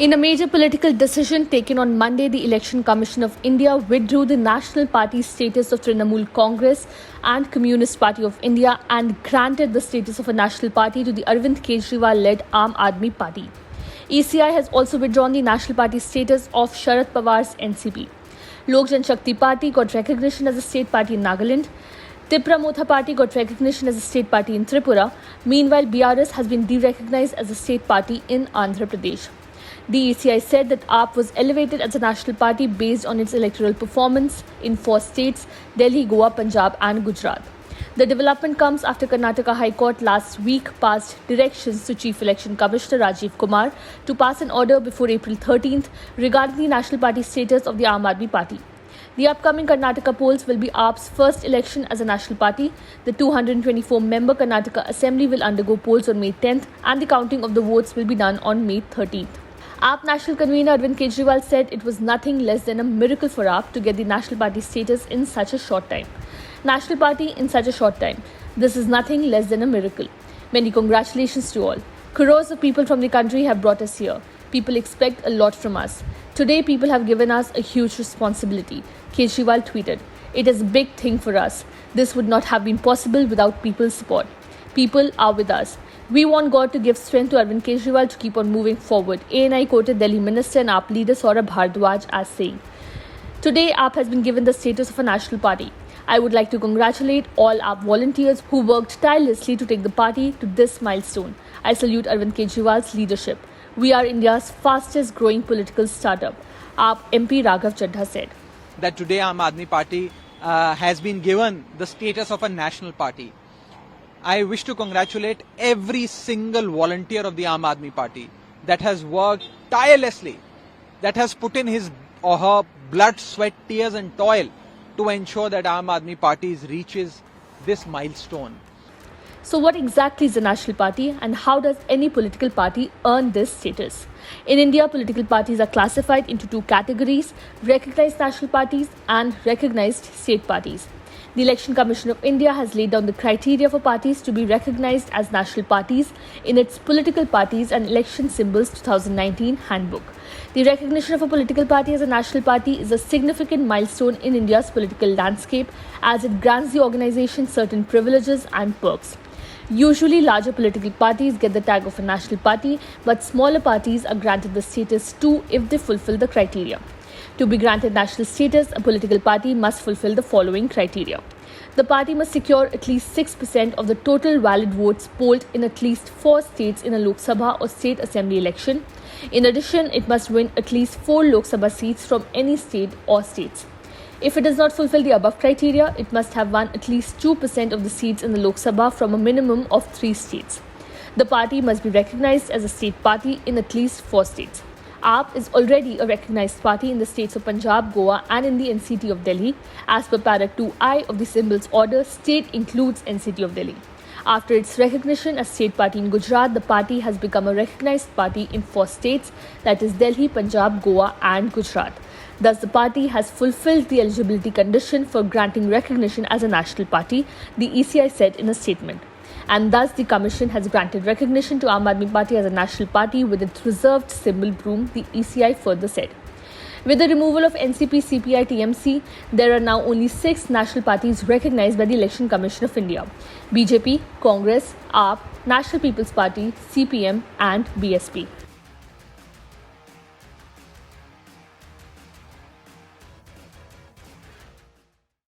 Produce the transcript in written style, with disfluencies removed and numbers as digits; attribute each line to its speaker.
Speaker 1: In a major political decision taken on Monday, the Election Commission of India withdrew the National Party status of Trinamool Congress and Communist Party of India and granted the status of a national party to the Arvind Kejriwal-led Aam Aadmi Party. ECI has also withdrawn the national party status of Sharad Pawar's NCP. Lok Janshakti Party got recognition as a state party in Nagaland. Tipra Motha Party got recognition as a state party in Tripura. Meanwhile, BRS has been de-recognized as a state party in Andhra Pradesh. The ECI said that AAP was elevated as a national party based on its electoral performance in 4 states: Delhi, Goa, Punjab and Gujarat. The development comes after Karnataka High Court last week passed directions to Chief Election Commissioner Rajiv Kumar to pass an order before April 13th regarding the national party status of the Aam Aadmi Party. The upcoming Karnataka polls will be AAP's first election as a national party. The 224-member Karnataka Assembly will undergo polls on May 10th and the counting of the votes will be done on May 13th. AAP National Convener Arvind Kejriwal said it was nothing less than a miracle for AAP to get the national party status in such a short time. National party in such a short time. This is nothing less than a miracle. Many congratulations to all. Crores of people from the country have brought us here. People expect a lot from us. Today, people have given us a huge responsibility. Kejriwal tweeted, "It is a big thing for us. This would not have been possible without people's support. People are with us. We want God to give strength to Arvind Kejriwal to keep on moving forward." ANI quoted Delhi Minister and AAP leader Saurabh Bhardwaj as saying, "Today, AAP has been given the status of a national party. I would like to congratulate all AAP volunteers who worked tirelessly to take the party to this milestone. I salute Arvind Kejriwal's leadership. We are India's fastest growing political startup," AAP MP Raghav Chadha said.
Speaker 2: That today Aam Aadmi Party has been given the status of a national party. I wish to congratulate every single volunteer of the Aam Aadmi Party that has worked tirelessly, that has put in his or her blood, sweat, tears and toil to ensure that Aam Aadmi Party reaches this milestone.
Speaker 1: So what exactly is a national party and how does any political party earn this status? In India, political parties are classified into 2 categories: recognized national parties and recognized state parties. The Election Commission of India has laid down the criteria for parties to be recognized as national parties in its Political Parties and Election Symbols 2019 handbook. The recognition of a political party as a national party is a significant milestone in India's political landscape as it grants the organization certain privileges and perks. Usually, larger political parties get the tag of a national party, but smaller parties are granted the status too if they fulfill the criteria. To be granted national status, a political party must fulfill the following criteria. The party must secure at least 6% of the total valid votes polled in at least 4 states in a Lok Sabha or state assembly election. In addition, it must win at least 4 Lok Sabha seats from any state or states. If it does not fulfill the above criteria, it must have won at least 2% of the seats in the Lok Sabha from a minimum of 3 states. The party must be recognized as a state party in at least 4 states. AAP is already a recognized party in the states of Punjab, Goa and in the NCT of Delhi. As per Para 2I of the symbols order, state includes NCT of Delhi. After its recognition as state party in Gujarat, the party has become a recognized party in 4 states, that is Delhi, Punjab, Goa and Gujarat. Thus, the party has fulfilled the eligibility condition for granting recognition as a national party, the ECI said in a statement. And thus, the Commission has granted recognition to Aam Aadmi Party as a national party with its reserved symbol broom, the ECI further said. With the removal of NCP, CPI, TMC, there are now only 6 national parties recognized by the Election Commission of India: BJP, Congress, AAP, National People's Party, CPM and BSP.